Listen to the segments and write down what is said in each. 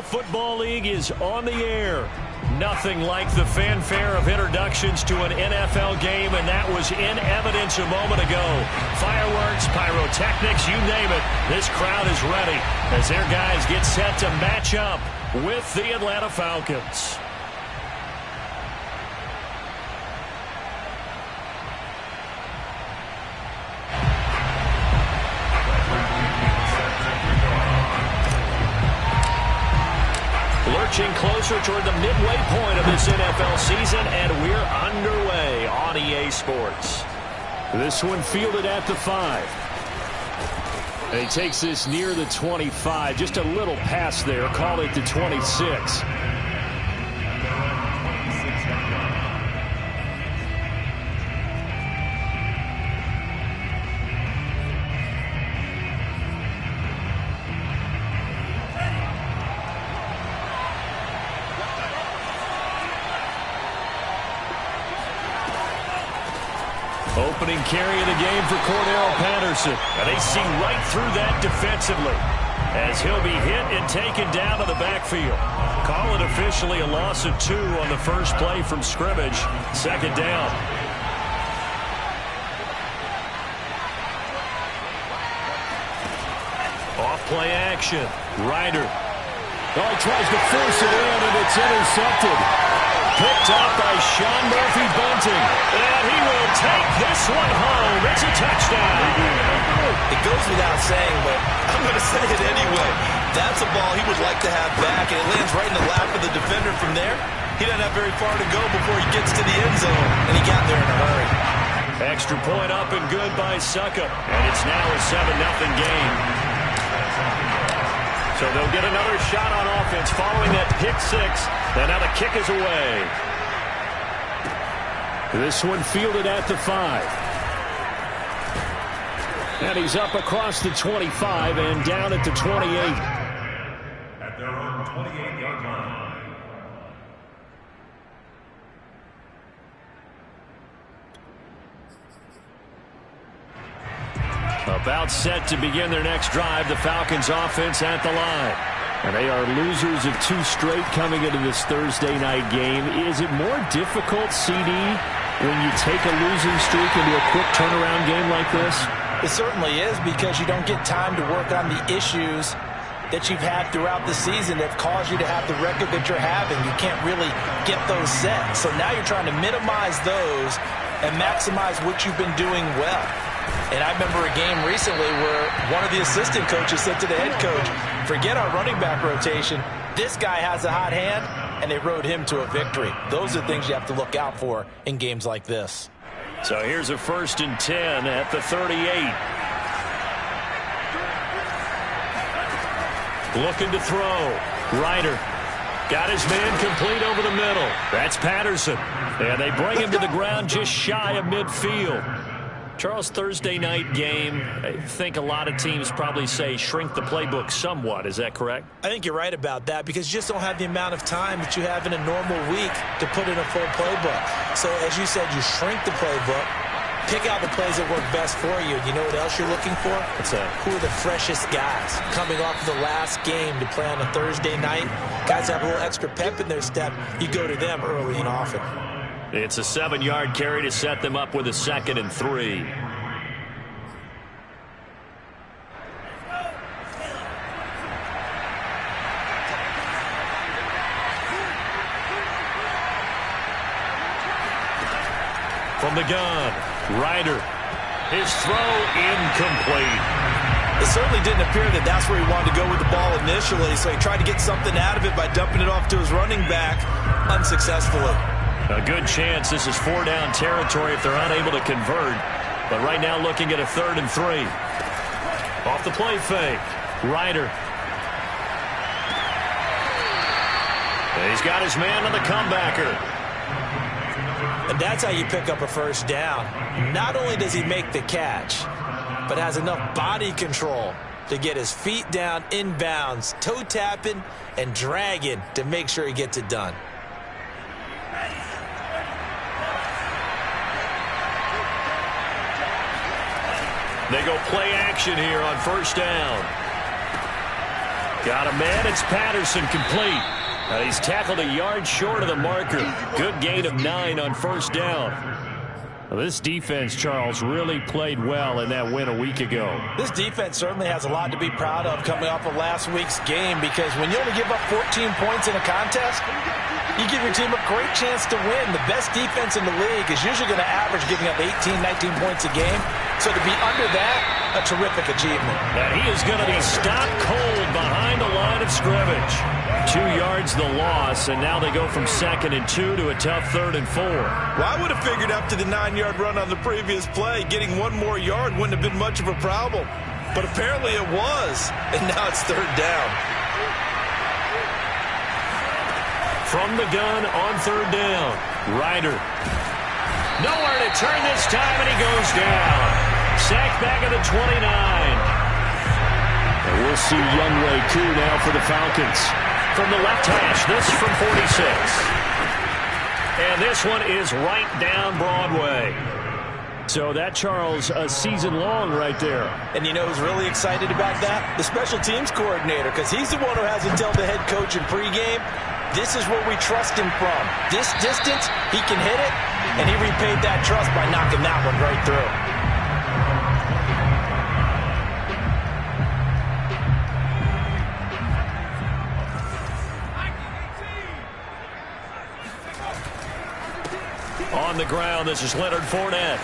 National Football League is on the air. Nothing like the fanfare of introductions to an NFL game, and that was in evidence a moment ago. Fireworks, pyrotechnics, you name it. This crowd is ready as their guys get set to match up with the Atlanta Falcons. Lurching closer toward the midway point of this NFL season, and we're underway on EA Sports. This one fielded at the 5. And he takes this near the 25, just a little past there, call it the 26. Opening carry of the game for Cordell Patterson. And they see right through that defensively as he'll be hit and taken down to the backfield. Call it officially a loss of 2 on the first play from scrimmage. Second down. Off play action. Ryder. Oh, he tries to force it in, and it's intercepted. Picked up by Sean Murphy-Bunting. And he will take this one home. It's a touchdown. It goes without saying, but I'm going to say it anyway. That's a ball he would like to have back, and it lands right in the lap of the defender from there. He doesn't have very far to go before he gets to the end zone, and he got there in a hurry. Extra point up and good by Succop. And it's now a 7-0 game. So they'll get another shot on offense following that pick 6. And now the kick is away. This one fielded at the 5. And he's up across the 25 and down at the 28. At their own 28-yard line. About set to begin their next drive, the Falcons offense at the line. And they are losers of 2 straight coming into this Thursday night game. Is it more difficult, CD, when you take a losing streak into a quick turnaround game like this? It certainly is, because you don't get time to work on the issues that you've had throughout the season that have caused you to have the record that you're having. You can't really get those set. So now you're trying to minimize those and maximize what you've been doing well. And I remember a game recently where one of the assistant coaches said to the head coach, forget our running back rotation. This guy has a hot hand, and they rode him to a victory. Those are things you have to look out for in games like this. So here's a 1st and 10 at the 38. Looking to throw. Ryder got his man complete over the middle. That's Patterson. And they bring him to the ground just shy of midfield. Charles, Thursday night game, I think a lot of teams probably say shrink the playbook somewhat. Is that correct? I think you're right about that, because you just don't have the amount of time that you have in a normal week to put in a full playbook. So, as you said, you shrink the playbook, pick out the plays that work best for you. You know what else you're looking for? What's that? Who are the freshest guys coming off of the last game to play on a Thursday night? Guys have a little extra pep in their step. You go to them early and often. It's a 7-yard carry to set them up with a 2nd and 3. From the gun, Ryder. His throw incomplete. It certainly didn't appear that that's where he wanted to go with the ball initially, so he tried to get something out of it by dumping it off to his running back unsuccessfully. A good chance this is 4-down territory if they're unable to convert. But right now looking at a 3rd and 3. Off the play fake. Ryder. He's got his man on the comebacker. And that's how you pick up a 1st down. Not only does he make the catch, but has enough body control to get his feet down inbounds, toe tapping and dragging to make sure he gets it done. They go play action here on 1st down. Got a man. It's Patterson, complete. And he's tackled a yard short of the marker. Good gain of 9 on first down. Well, this defense, Charles, really played well in that win a week ago. This defense certainly has a lot to be proud of coming off of last week's game, because when you only give up 14 points in a contest, you give your team a great chance to win. The best defense in the league is usually going to average giving up 18, 19 points a game. So to be under that, a terrific achievement. And he is going to be stopped cold behind the line of scrimmage. 2 yards the loss, and now they go from 2nd and 2 to a tough 3rd and 4. Well, I would have figured after the 9-yard run on the previous play, getting 1 more yard wouldn't have been much of a problem. But apparently it was, and now it's 3rd down. From the gun on 3rd down, Ryder. Nowhere to turn this time, and he goes down. Sacked back at the 29. And we'll see Younghoe Koo now for the Falcons. From the left hash, this from 46. And this one is right down Broadway. So that, Charles, a season long right there. And you know who's really excited about that? The special teams coordinator, because he's the one who has to tell the head coach in pregame, this is where we trust him from. This distance, he can hit it, and he repaid that trust by knocking that one right through. On the ground, this is Leonard Fournette.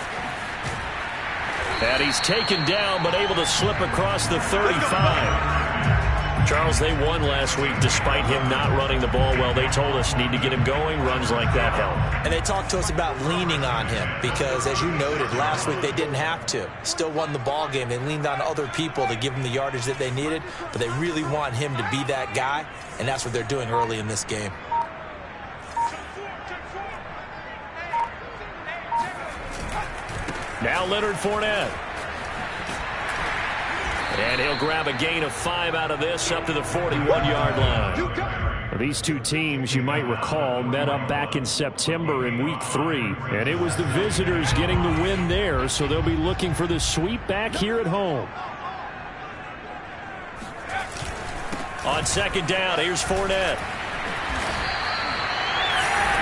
And he's taken down, but able to slip across the 35. Charles, they won last week despite him not running the ball well. They told us need to get him going. Runs like that help. And they talked to us about leaning on him because, as you noted, last week they didn't have to. Still won the ball game. They leaned on other people to give them the yardage that they needed, but they really want him to be that guy, and that's what they're doing early in this game. Now Leonard Fournette. And he'll grab a gain of 5 out of this up to the 41-yard line. These two teams, you might recall, met up back in September in Week 3. And it was the visitors getting the win there, so they'll be looking for the sweep back here at home. On 2nd down, here's Fournette.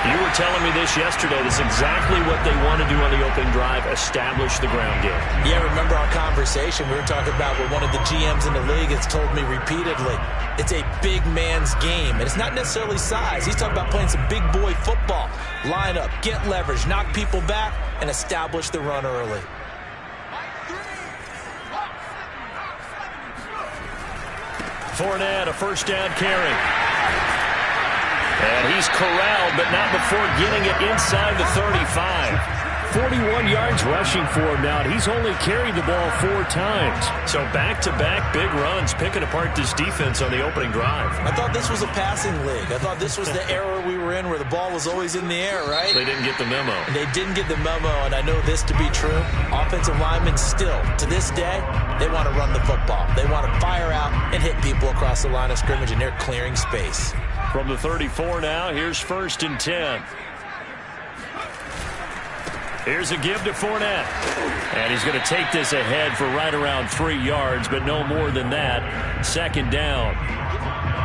You were telling me this yesterday. This is exactly what they want to do on the opening drive, establish the ground game. Yeah, remember our conversation? We were talking about what one of the GMs in the league has told me repeatedly. It's a big man's game, and it's not necessarily size. He's talking about playing some big boy football. Line up, get leverage, knock people back, and establish the run early. Fournette, a first down carry. And he's corralled, but not before getting it inside the 35. 41 yards rushing for him now. He's only carried the ball 4 times. So back-to-back big runs, picking apart this defense on the opening drive. I thought this was a passing league. I thought this was the era we were in where the ball was always in the air, right? They didn't get the memo. And they didn't get the memo, and I know this to be true. Offensive linemen still, to this day, they want to run the football. They want to fire out and hit people across the line of scrimmage, and they're clearing space. From the 34 now, here's 1st and 10. Here's a give to Fournette. And he's going to take this ahead for right around 3 yards, but no more than that. 2nd down.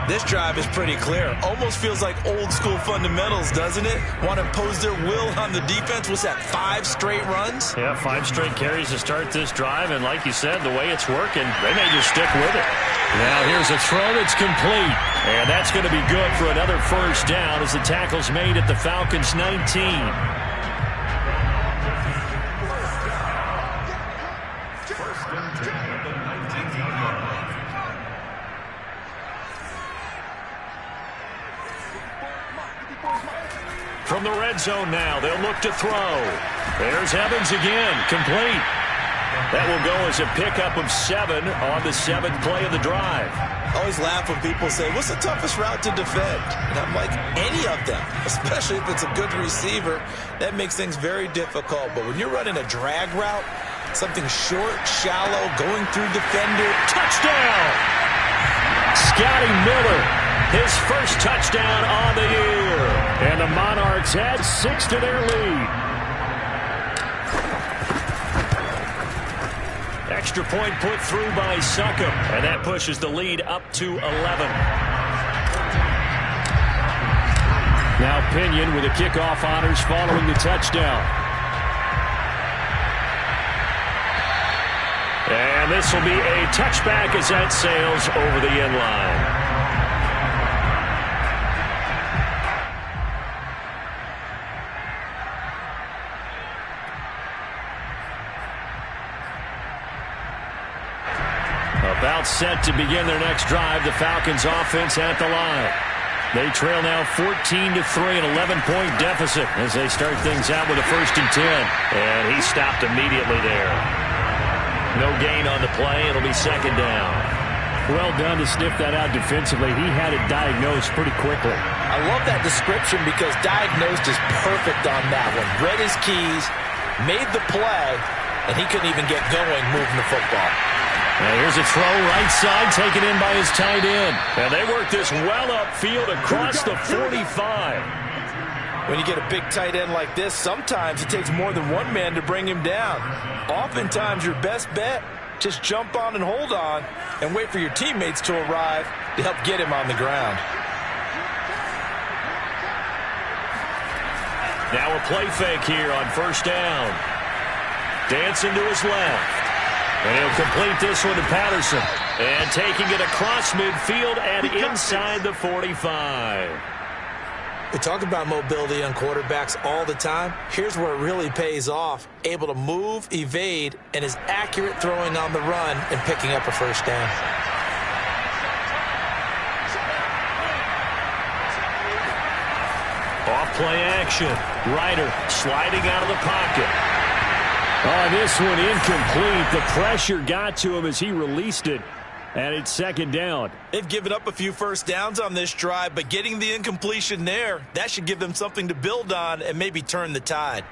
This drive is pretty clear. Almost feels like old school fundamentals, doesn't it? Want to impose their will on the defense. What's that, 5 straight runs? Yeah, 5 straight carries to start this drive. And like you said, the way it's working, they may just stick with it. Now here's a throw that's complete. And that's going to be good for another first down as the tackle's made at the Falcons' 19. From the red zone now, they'll look to throw. There's Evans again, complete. That will go as a pickup of 7 on the 7th play of the drive. I always laugh when people say, what's the toughest route to defend? And I'm like, any of them, especially if it's a good receiver. That makes things very difficult. But when you're running a drag route, something short, shallow, going through defender, touchdown! Scotty Miller, his first touchdown on the year. And the Monarchs add 6 to their lead. Extra point put through by Succop, and that pushes the lead up to 11. Now Pinion with the kickoff honors following the touchdown. And this will be a touchback as that sails over the end line. About set to begin their next drive, the Falcons offense at the line. They trail now 14-3, an 11-point deficit as they start things out with a 1st and 10. And he stopped immediately there. No gain on the play. It'll be 2nd down. Well done to sniff that out defensively. He had it diagnosed pretty quickly. I love that description because diagnosed is perfect on that one. Read his keys, made the play, and he couldn't even get going moving the football. And here's a throw right side taken in by his tight end. And they work this well upfield across the 45. When you get a big tight end like this, sometimes it takes more than one man to bring him down. Oftentimes your best bet, just jump on and hold on and wait for your teammates to arrive to help get him on the ground. Now a play fake here on 1st down. Dancing to his left. And he'll complete this one to Patterson. And taking it across midfield and inside the 45. We talk about mobility on quarterbacks all the time. Here's where it really pays off. Able to move, evade, and is accurate throwing on the run and picking up a 1st down. Off play action. Ryder sliding out of the pocket. Oh, this one incomplete. The pressure got to him as he released it, and it's 2nd down. They've given up a few 1st downs on this drive, but getting the incompletion there, that should give them something to build on and maybe turn the tide.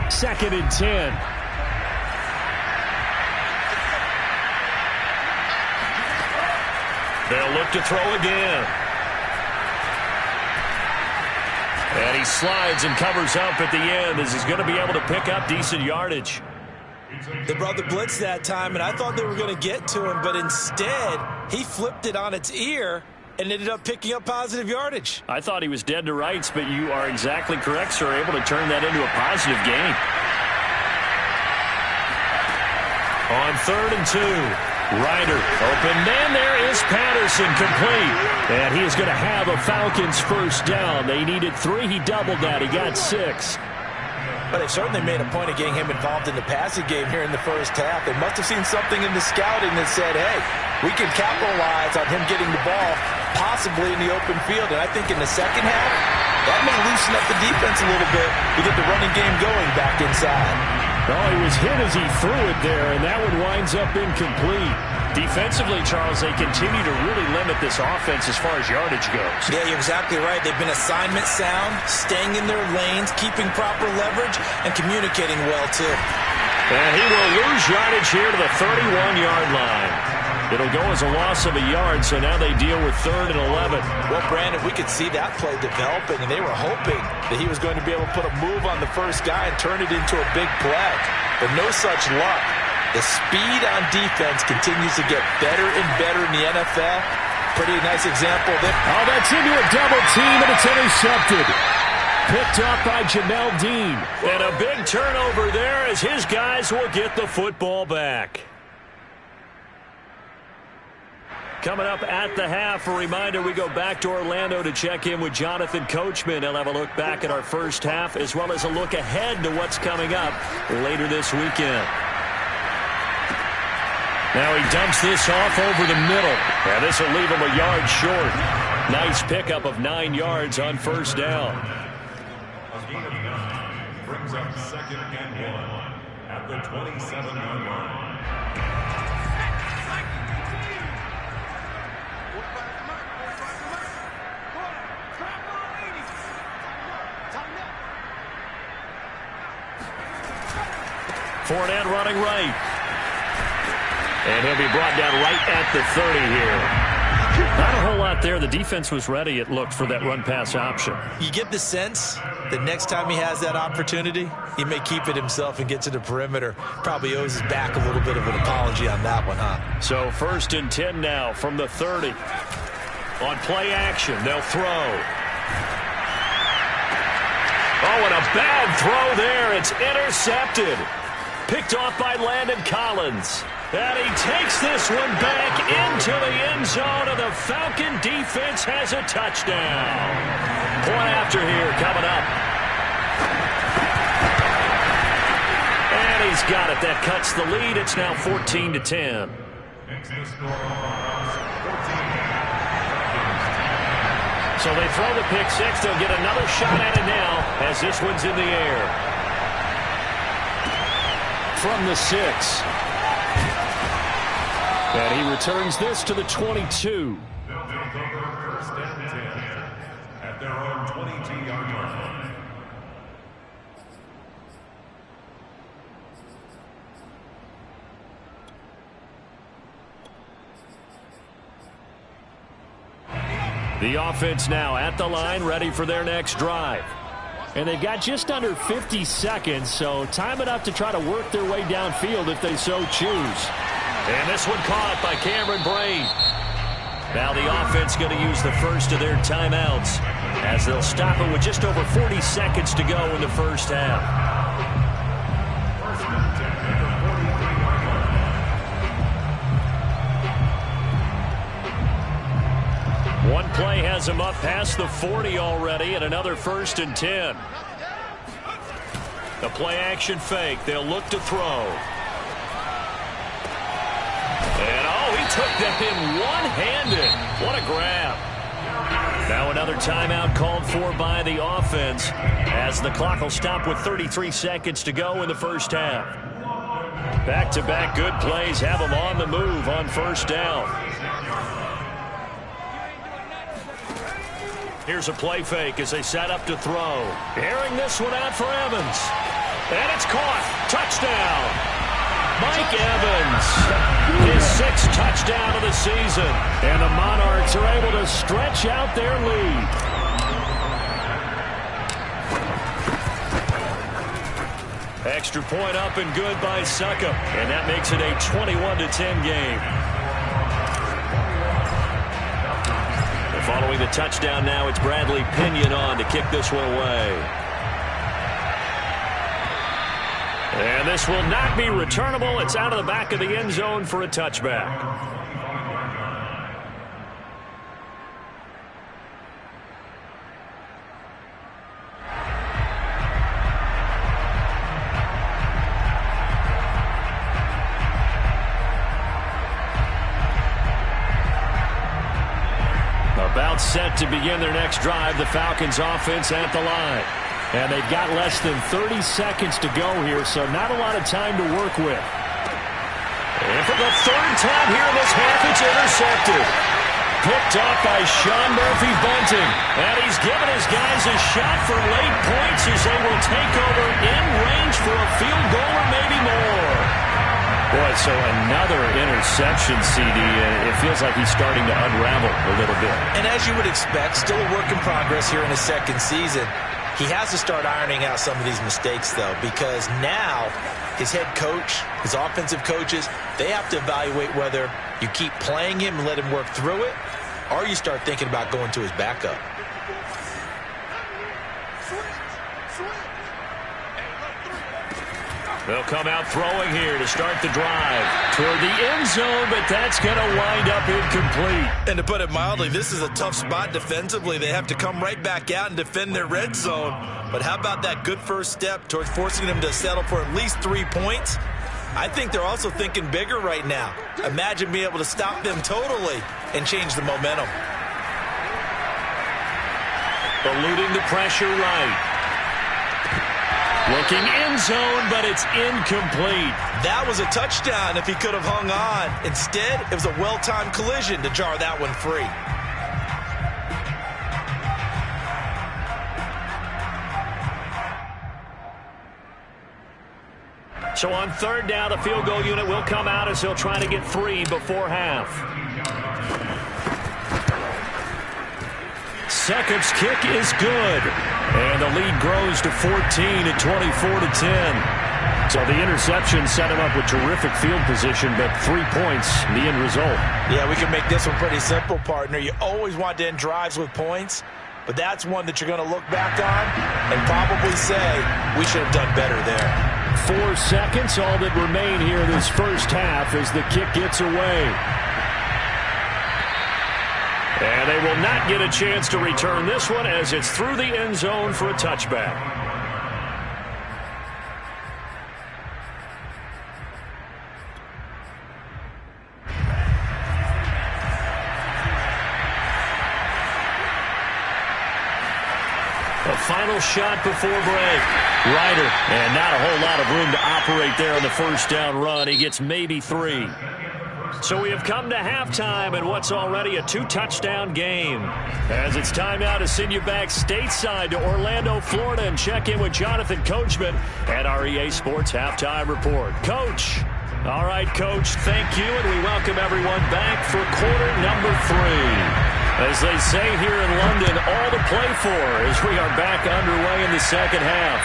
Second and 10. They'll look to throw again. And he slides and covers up at the end as he's going to be able to pick up decent yardage. They brought the blitz that time, and I thought they were going to get to him, but instead, he flipped it on its ear and ended up picking up positive yardage. I thought he was dead to rights, but you are exactly correct, sir. Able to turn that into a positive gain. On 3rd and 2. Ryder, open man, there is Patterson, complete. And he is going to have a Falcons 1st down. They needed 3, he doubled that, he got 6. But they certainly made a point of getting him involved in the passing game here in the 1st half. They must have seen something in the scouting that said, hey, we can capitalize on him getting the ball, possibly in the open field. And I think in the 2nd half, that may loosen up the defense a little bit to get the running game going back inside. Oh, he was hit as he threw it there, and that one winds up incomplete. Defensively, Charles, they continue to really limit this offense as far as yardage goes. Yeah, you're exactly right. They've been assignment sound, staying in their lanes, keeping proper leverage, and communicating well, too. And he will lose yardage here to the 31-yard line. It'll go as a loss of a yard, so now they deal with 3rd and 11. Well, Brandon, we could see that play developing, and they were hoping that he was going to be able to put a move on the 1st guy and turn it into a big play. But no such luck. The speed on defense continues to get better and better in the NFL. Pretty nice example of it. Oh, that's into a double team, and it's intercepted. Picked up by Jamel Dean. And a big turnover there as his guys will get the football back. Coming up at the half, a reminder, we go back to Orlando to check in with Jonathan Coachman. He'll have a look back at our 1st half as well as a look ahead to what's coming up later this weekend. Now he dumps this off over the middle. And this will leave him a yard short. Nice pickup of 9 yards on 1st down. Brings up 2nd and 1 at the 27-yard line. Fournette running right. And he'll be brought down right at the 30 here. Not a whole lot there. The defense was ready, it looked, for that run-pass option. You get the sense that next time he has that opportunity, he may keep it himself and get to the perimeter. Probably owes his back a little bit of an apology on that one, huh? So 1st and 10 now from the 30. On play action, they'll throw. Oh, and a bad throw there. It's intercepted. Picked off by Landon Collins. And he takes this one back into the end zone, and the Falcon defense has a touchdown. Point after here coming up. And he's got it. That cuts the lead. It's now 14-10. So they throw the pick six. They'll get another shot at it now as this one's in the air. From the 6. And he returns this to the 22. They'll take over 1st and 10 at their own 22-yard line. The offense now at the line, ready for their next drive. And they've got just under 50 seconds, so time enough to try to work their way downfield if they so choose. And this one caught by Cameron Brate. Now the offense going to use the first of their timeouts as they'll stop it with just over 40 seconds to go in the first half. 1st and 10 at the 43-yard line. One play has him up past the 40 already, and another 1st and 10. The play action fake. They'll look to throw. And, oh, he took that in one-handed. What a grab. Now another timeout called for by the offense as the clock will stop with 33 seconds to go in the first half. Back-to-back good plays have them on the move on first down. Here's a play fake as they set up to throw. Airing this one out for Evans. And it's caught. Touchdown. Mike Evans, his 6th touchdown of the season. And the Monarchs are able to stretch out their lead. Extra point up and good by Succop. And that makes it a 21-10 game. Following the touchdown now, it's Bradley Pinion on to kick this one away. And this will not be returnable. It's out of the back of the end zone for a touchback. About set to begin their next drive, the Falcons offense at the line. And they've got less than 30 seconds to go here, so not a lot of time to work with. And for the 3rd time here in this half, it's intercepted. Picked up by Sean Murphy-Bunting. And he's given his guys a shot for late points as they will take over in range for a field goal or maybe more. Boy, so another interception, CD. It feels like he's starting to unravel a little bit. And as you would expect, still a work in progress here in his 2nd season. He has to start ironing out some of these mistakes, though, because now his head coach, his offensive coaches, they have to evaluate whether you keep playing him and let him work through it, or you start thinking about going to his backup. They'll come out throwing here to start the drive toward the end zone, but that's going to wind up incomplete. And to put it mildly, this is a tough spot defensively. They have to come right back out and defend their red zone. But how about that good first step towards forcing them to settle for at least 3 points? I think they're also thinking bigger right now. Imagine being able to stop them totally and change the momentum. Eluding the pressure right. Looking end zone, but it's incomplete. That was a touchdown if he could have hung on. Instead, it was a well-timed collision to jar that one free. So on third down, the field goal unit will come out as he'll try to get 3 before half. Succop's kick is good. And the lead grows to 14 at 24-10. So the interception set him up with terrific field position, but 3 points, the end result. Yeah, we can make this one pretty simple, partner. You always want to end drives with points, but that's one that you're going to look back on and probably say, we should have done better there. 4 seconds, all that remain here this first half as the kick gets away. And they will not get a chance to return this one as it's through the end zone for a touchback. A final shot before break. Ryder, and not a whole lot of room to operate there on the first down run. He gets maybe 3. So we have come to halftime in what's already a 2-touchdown game. As it's time now to send you back stateside to Orlando, Florida, and check in with Jonathan Coachman at our EA Sports Halftime Report. Coach. All right, Coach, thank you, and we welcome everyone back for quarter number 3. As they say here in London, all to play for as we are back underway in the second half.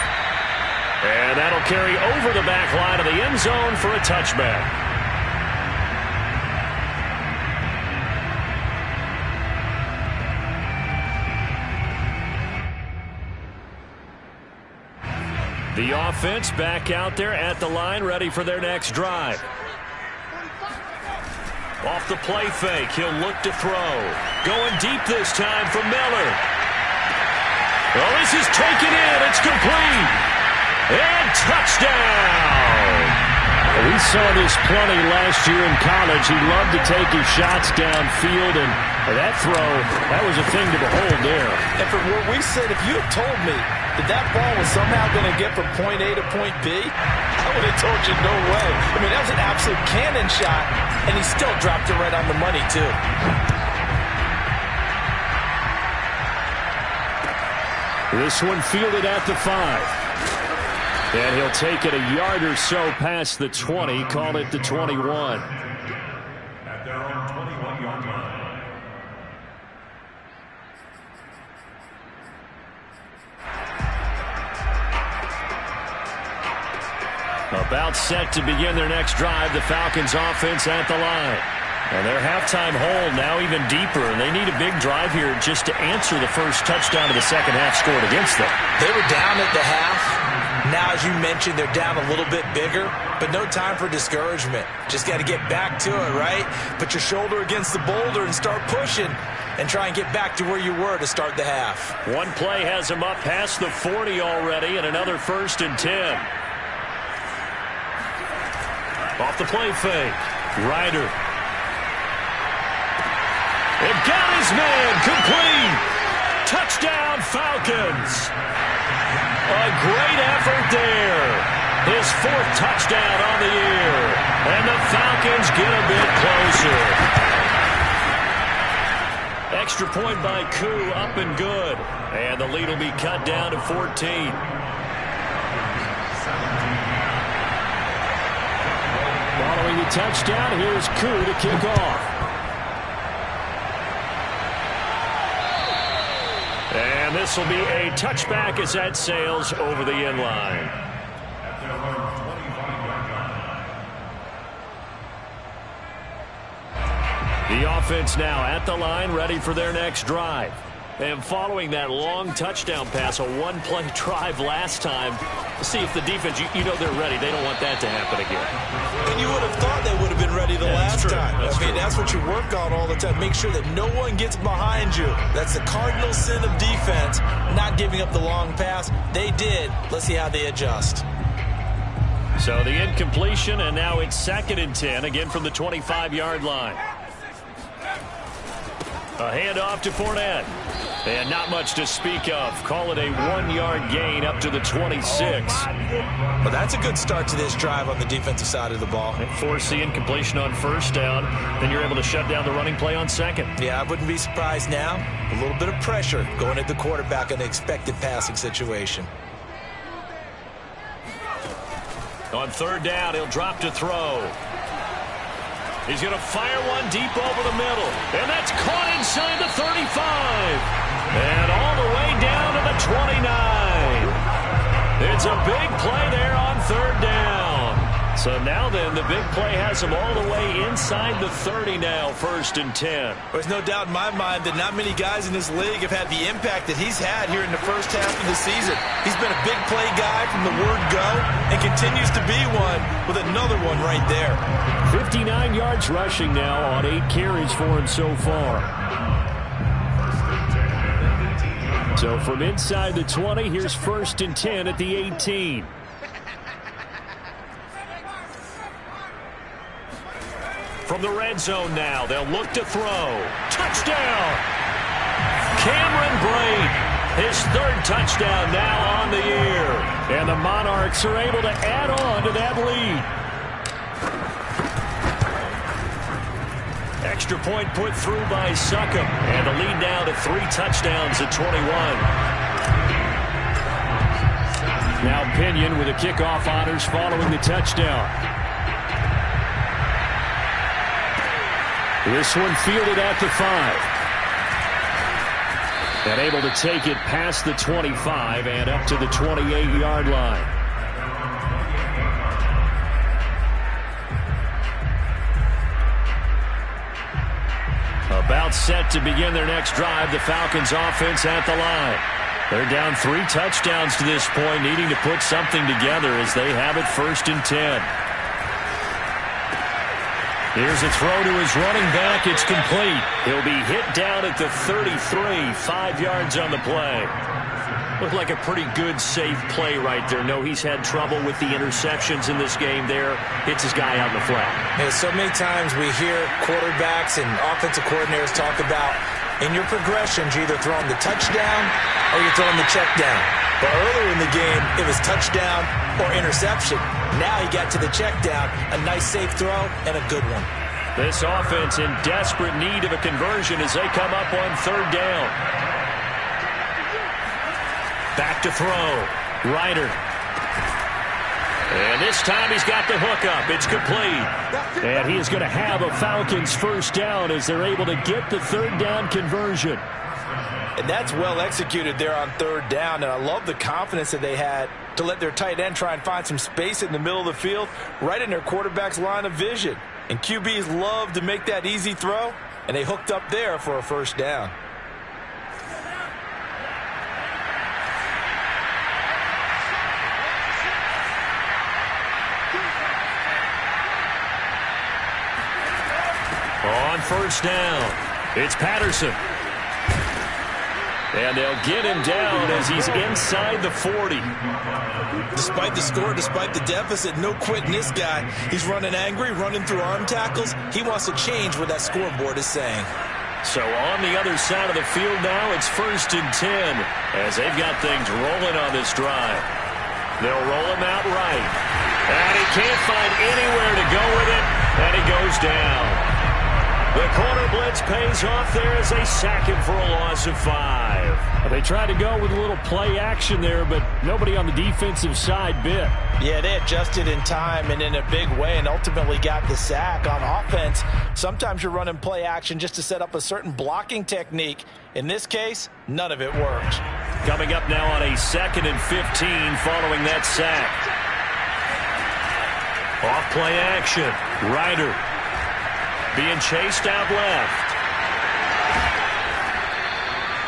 And that'll carry over the back line of the end zone for a touchback. The offense back out there at the line, ready for their next drive. Off the play fake, he'll look to throw. Going deep this time for Miller. Well, this is taken in. It's complete. And touchdown. We saw this plenty last year in college. He loved to take his shots downfield, and that throw, that was a thing to behold there. And from where we sit, if you had told me that ball was somehow going to get from point A to point B, I would have told you no way. I mean, that was an absolute cannon shot, and he still dropped it right on the money, too. This one fielded at the 5. And he'll take it a yard or so past the 20, call it the 21. At their own 21-yard line. About set to begin their next drive, the Falcons offense at the line. And their halftime hole now even deeper, and they need a big drive here just to answer the first touchdown of the second half scored against them. They were down at the half. Now, as you mentioned, they're down a little bit bigger, but no time for discouragement. Just got to get back to it, right? Put your shoulder against the boulder and start pushing and try and get back to where you were to start the half. One play has them up past the 40 already, and another 1st and 10. Off the play fake. Ryder. It got his man. Complete. Touchdown, Falcons. A great effort there. His 4th touchdown on the year. And the Falcons get a bit closer. Extra point by Koo, up and good. And the lead will be cut down to 14. Following the touchdown, here's Koo to kick off. And this will be a touchback as that sails over the end line. At their own 25-yard line. The offense now at the line, ready for their next drive. And following that long touchdown pass, a one-play drive last time, see if the defense, you know they're ready. They don't want that to happen again. And you would have thought they would have been ready the last time. That's what you work on all the time. Make sure that no one gets behind you. That's the cardinal sin of defense, not giving up the long pass. They did. Let's see how they adjust. So the incompletion, and now it's 2nd and 10, again from the 25-yard line. A handoff to Fournette. And not much to speak of. Call it a 1-yard gain up to the 26. Well, that's a good start to this drive on the defensive side of the ball. And force the incompletion on 1st down. Then you're able to shut down the running play on 2nd. Yeah, I wouldn't be surprised now. A little bit of pressure going at the quarterback in an expected passing situation. On third down, he'll drop to throw. He's going to fire one deep over the middle. And that's caught inside the 35. And all the way down to the 29. It's a big play there on third down. So now then, the big play has him all the way inside the 30 now, 1st and 10. There's no doubt in my mind that not many guys in this league have had the impact that he's had here in the first half of the season. He's been a big play guy from the word go and continues to be one with another one right there. 59 yards rushing now on 8 carries for him so far. So from inside the 20, here's 1st and 10 at the 18. From the red zone now, they'll look to throw. Touchdown! Cameron Brate, his 3rd touchdown now on the year. And the Monarchs are able to add on to that lead. Extra point put through by Succop. And the lead now to 3 touchdowns at 21. Now Pinion with the kickoff honors following the touchdown. This one fielded at the 5. And able to take it past the 25 and up to the 28-yard line. About set to begin their next drive, the Falcons offense at the line. They're down 3 touchdowns to this point, needing to put something together as they have it 1st and 10. Here's a throw to his running back. It's complete. He'll be hit down at the 33, 5 yards on the play. Looked like a pretty good, safe play right there. No, he's had trouble with the interceptions in this game there. Hits his guy out in the flat. Yeah, so many times we hear quarterbacks and offensive coordinators talk about in your progressions, you're either throwing the touchdown or you're throwing the check down. But earlier in the game, it was touchdown or interception. Now he got to the check down, a nice safe throw, and a good one. This offense in desperate need of a conversion as they come up on 3rd down. Back to throw. Ryder. And this time he's got the hook up. It's complete. And he is going to have a Falcons 1st down as they're able to get the 3rd down conversion. And that's well executed there on 3rd down. And I love the confidence that they had to let their tight end try and find some space in the middle of the field, right in their quarterback's line of vision. And QBs love to make that easy throw, and they hooked up there for a 1st down. On 1st down, it's Patterson. And they'll get him down as he's inside the 40. Despite the score, despite the deficit, no quitting this guy. He's running angry, running through arm tackles. He wants to change what that scoreboard is saying. So on the other side of the field now, it's 1st and 10 as they've got things rolling on this drive. They'll roll him out right. And he can't find anywhere to go with it, and he goes down. The corner blitz pays off there as they sack him for a loss of 5. They tried to go with a little play action there, but nobody on the defensive side bit. Yeah, they adjusted in time and in a big way and ultimately got the sack. On offense, sometimes you're running play action just to set up a certain blocking technique. In this case, none of it worked. Coming up now on a 2nd and 15 following that sack. Off play action. Ryder being chased out left.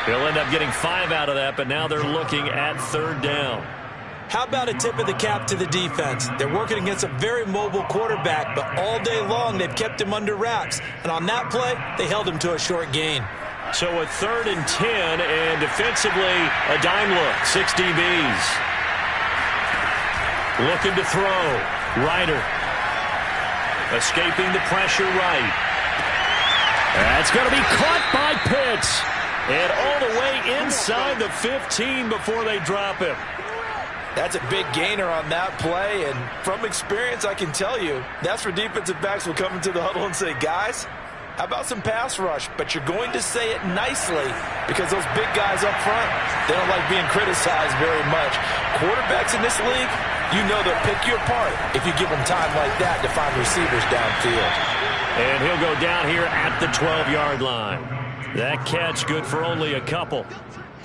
He'll end up getting 5 out of that, but now they're looking at 3rd down. How about a tip of the cap to the defense? They're working against a very mobile quarterback, but all day long they've kept him under wraps. And on that play, they held him to a short gain. So a 3rd and 10, and defensively, a dime look, 6 DBs. Looking to throw. Ryder. Escaping the pressure right. That's going to be caught by Pitts. And all the way inside the 15 before they drop him. That's a big gainer on that play, and from experience, I can tell you, that's where defensive backs will come into the huddle and say, guys, How about some pass rush? But you're going to say it nicely because those big guys up front, they don't like being criticized very much. Quarterbacks in this league, you know they'll pick you apart if you give them time like that to find receivers downfield. And he'll go down here at the 12-yard line. That catch good for only a couple.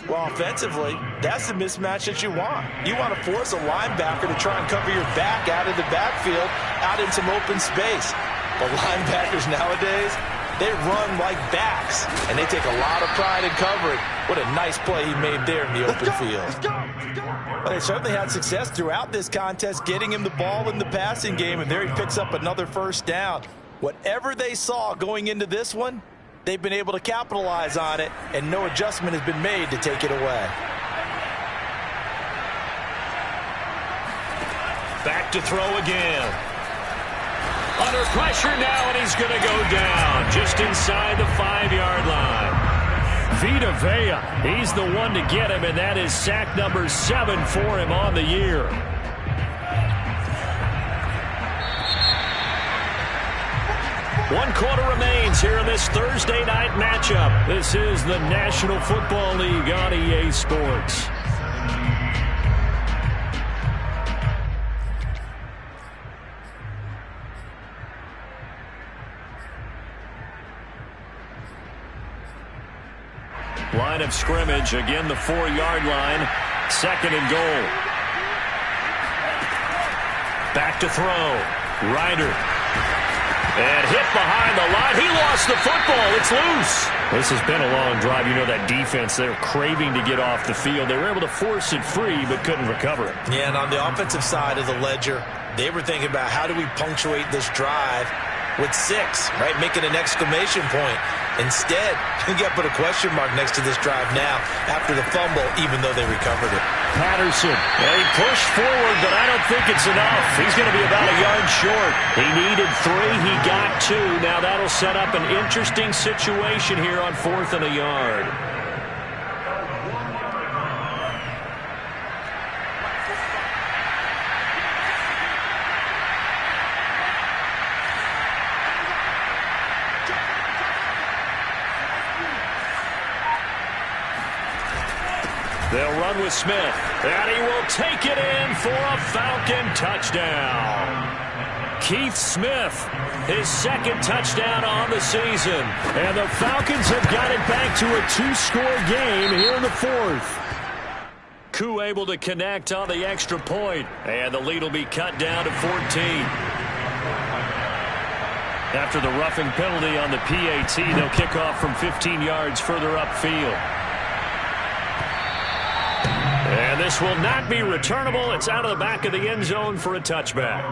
Well, offensively, that's the mismatch that you want. You want to force a linebacker to try and cover your back out of the backfield, out in some open space. But linebackers nowadays, they run like backs, and they take a lot of pride in covering. What a nice play he made there in the open field. Well, they certainly had success throughout this contest, getting him the ball in the passing game, and there he picks up another first down. Whatever they saw going into this one, they've been able to capitalize on it, and no adjustment has been made to take it away. Back to throw again. Under pressure now, and he's going to go down just inside the 5-yard line. Vita Vea, he's the one to get him, and that is sack number 7 for him on the year. One quarter remains here in this Thursday night matchup. This is the National Football League on EA Sports. Line of scrimmage, again the 4-yard line, 2nd and goal. Back to throw, Ryder. And hit behind the line. He lost the football. It's loose. This has been a long drive. You know that defense, they're craving to get off the field. They were able to force it free but couldn't recover it. Yeah, and on the offensive side of the ledger, they were thinking about how do we punctuate this drive with 6, right? Making an exclamation point. Instead, you got to put a question mark next to this drive now after the fumble, even though they recovered it. Patterson, he pushed forward, but I don't think it's enough. He's going to be about a yard short. He needed 3. He got 2. Now that'll set up an interesting situation here on 4th and a yard. They'll run with Smith, and he will take it in for a Falcon touchdown. Keith Smith, his 2nd touchdown on the season. And the Falcons have got it back to a 2-score game here in the 4th. Koo able to connect on the extra point, and the lead will be cut down to 14. After the roughing penalty on the PAT, they'll kick off from 15 yards further upfield. And this will not be returnable. It's out of the back of the end zone for a touchback.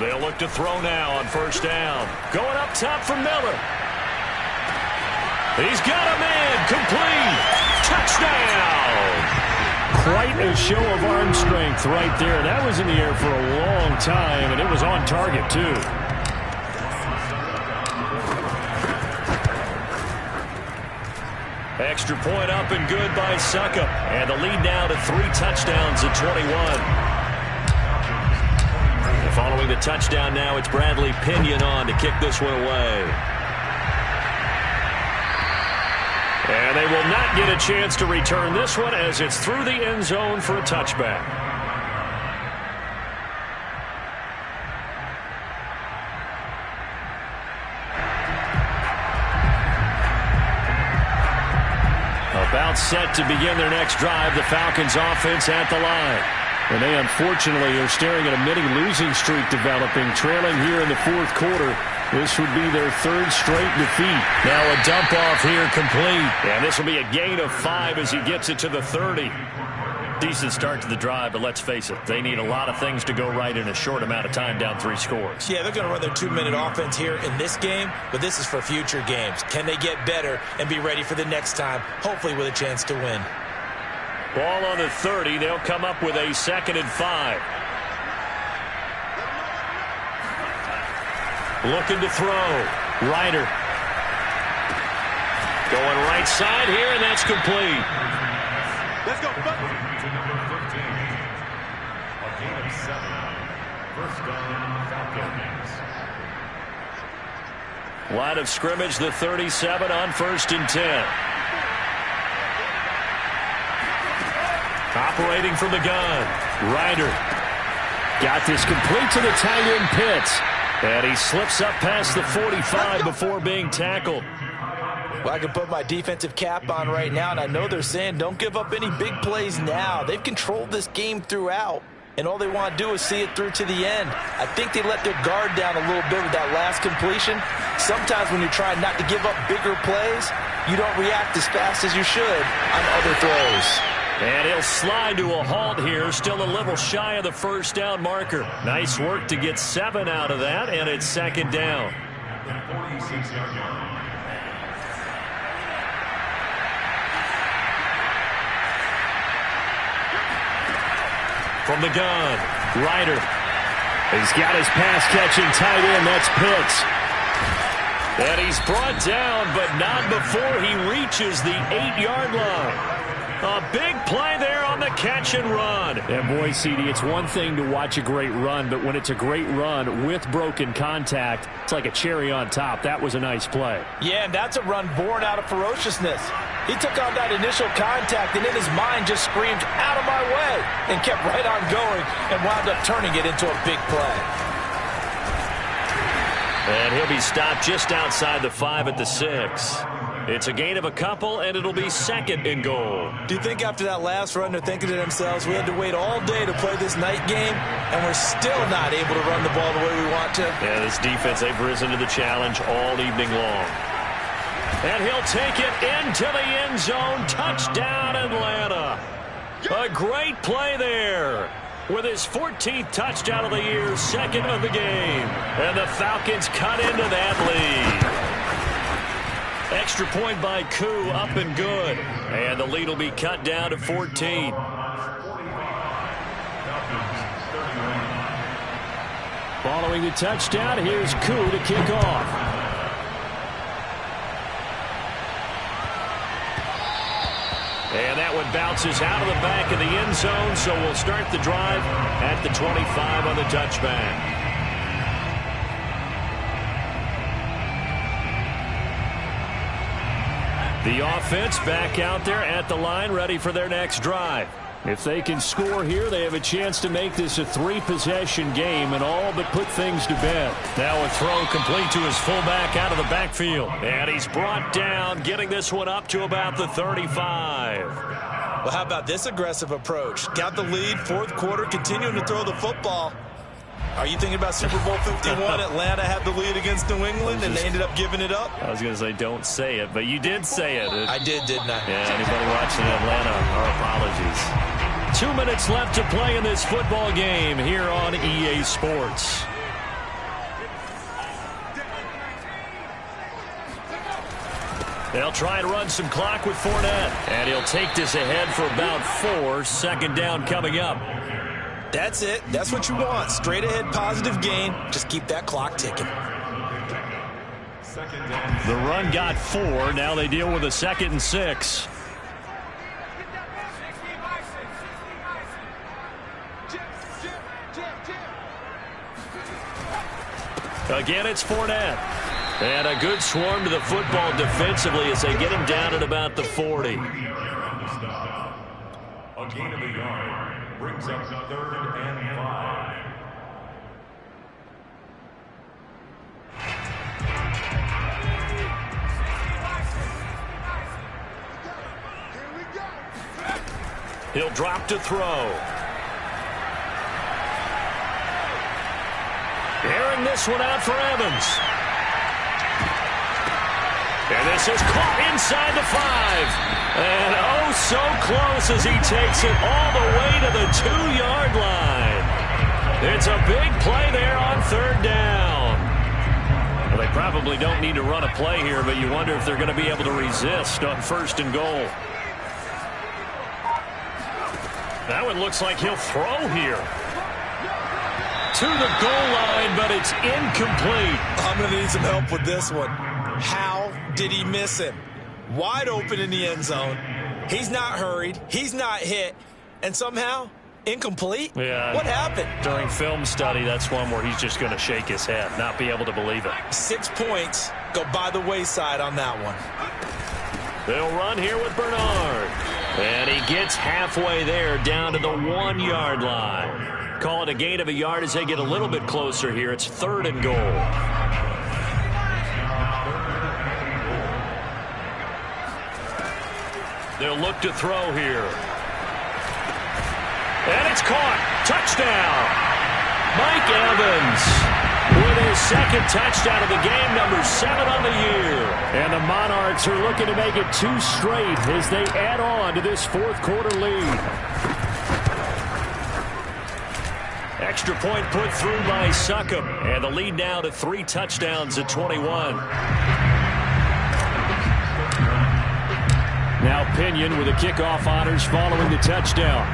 They'll look to throw now on 1st down. Going up top for Miller. He's got him in. Complete. Touchdown. Quite a show of arm strength right there. That was in the air for a long time, and it was on target, too. Extra point up and good by Succop. And the lead now to 3 touchdowns at 21. And following the touchdown now, it's Bradley Pinion on to kick this one away. And they will not get a chance to return this one as it's through the end zone for a touchback. About set to begin their next drive, the Falcons offense at the line. And they unfortunately are staring at a mini losing streak developing, trailing here in the 4th quarter. This would be their 3rd straight defeat. Now a dump off here complete. And this will be a gain of 5 as he gets it to the 30. Decent start to the drive, but let's face it, they need a lot of things to go right in a short amount of time, down 3 scores. Yeah, they're going to run their 2-minute offense here in this game, but this is for future games. Can they get better and be ready for the next time, hopefully with a chance to win? Ball on the 30. They'll come up with a 2nd and 5. Looking to throw. Ryder. Going right side here, and that's complete. Let's go. To number 15. A gain of 7. First down, Falcons. Line of scrimmage, the 37 on 1st and 10. Operating from the gun, Ryder. Got this complete to the tight end Pitts. And he slips up past the 45 before being tackled. Well, I can put my defensive cap on right now, and I know they're saying don't give up any big plays now. They've controlled this game throughout, and all they want to do is see it through to the end. I think they let their guard down a little bit with that last completion. Sometimes when you're trying not to give up bigger plays, you don't react as fast as you should on other throws. And he'll slide to a halt here, still a little shy of the first down marker. Nice work to get 7 out of that, and it's 2nd down. 46-yard line. From the gun, Ryder. He's got his pass-catching tight end, that's Pitts. And he's brought down, but not before he reaches the 8-yard line. A big play there on the catch and run. And boy, CD, it's one thing to watch a great run, but when it's a great run with broken contact, it's like a cherry on top. That was a nice play. Yeah, and that's a run born out of ferociousness. He took on that initial contact, and in his mind just screamed, out of my way, and kept right on going and wound up turning it into a big play. And he'll be stopped just outside the 5 at the 6. It's a gain of a couple, and it'll be 2nd and goal. Do you think after that last run they're thinking to themselves, we had to wait all day to play this night game, and we're still not able to run the ball the way we want to? Yeah, this defense, they've risen to the challenge all evening long. And he'll take it into the end zone. Touchdown, Atlanta. A great play there. With his 14th touchdown of the year, 2nd of the game. And the Falcons cut into that lead. Extra point by Koo, up and good. And the lead will be cut down to 14. Following the touchdown, here's Koo to kick off. And that one bounces out of the back of the end zone, so we'll start the drive at the 25 on the touchback. The offense back out there at the line, ready for their next drive. If they can score here, they have a chance to make this a 3-possession game and all but put things to bed. Now a throw complete to his fullback out of the backfield. And he's brought down, getting this one up to about the 35. Well, how about this aggressive approach? Got the lead, 4th quarter, continuing to throw the football. Are you thinking about Super Bowl 51? Atlanta had the lead against New England, and they ended up giving it up? I was going to say don't say it, but you did say it. I did, didn't I? Yeah, anybody watching Atlanta, our apologies. 2 minutes left to play in this football game here on EA Sports. They'll try and run some clock with Fournette. And he'll take this ahead for about 4. 2nd down coming up. That's it. That's what you want. Straight ahead positive gain. Just keep that clock ticking. The run got 4. Now they deal with a 2nd and 6. Again, it's Fournette. And a good swarm to the football defensively as they get him down at about the 40. A gain of a yard brings up 3rd and 5. He'll drop to throw. Airing this one out for Evans. And this is caught inside the 5. And oh, so close as he takes it all the way to the 2-yard line. It's a big play there on 3rd down. Well, they probably don't need to run a play here, but you wonder if they're going to be able to resist on 1st and goal. That one looks like he'll throw here. To the goal line, but it's incomplete. I'm going to need some help with this one. How did he miss him? Wide open in the end zone. He's not hurried. He's not hit. And somehow, incomplete? Yeah. What happened? During film study, that's one where he's just going to shake his head, not be able to believe it. 6 points go by the wayside on that one. They'll run here with Bernard. And he gets halfway there, down to the 1 yard line. Call it a gain of a yard as they get a little bit closer here. It's 3rd and goal. They'll look to throw here. And it's caught. Touchdown. Mike Evans with his 2nd touchdown of the game, number 7 on the year. And the Monarchs are looking to make it 2 straight as they add on to this 4th quarter lead. Extra point put through by Succop. And the lead now to 3 touchdowns at 21. Now Pinion with the kickoff honors following the touchdown.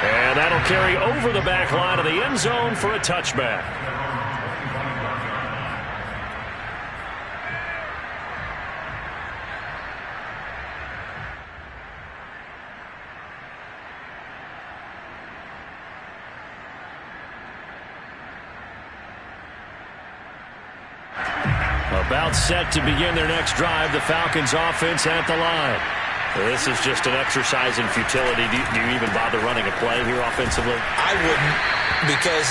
And that'll carry over the back line of the end zone for a touchback. About set to begin their next drive, the Falcons offense at the line. This is just an exercise in futility. Do you even bother running a play here offensively? I wouldn't, because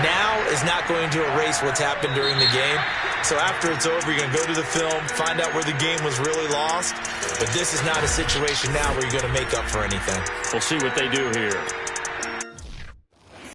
now is not going to erase what's happened during the game. So after it's over, you're going to go to the film, find out where the game was really lost. But this is not a situation now where you're going to make up for anything. We'll see what they do here.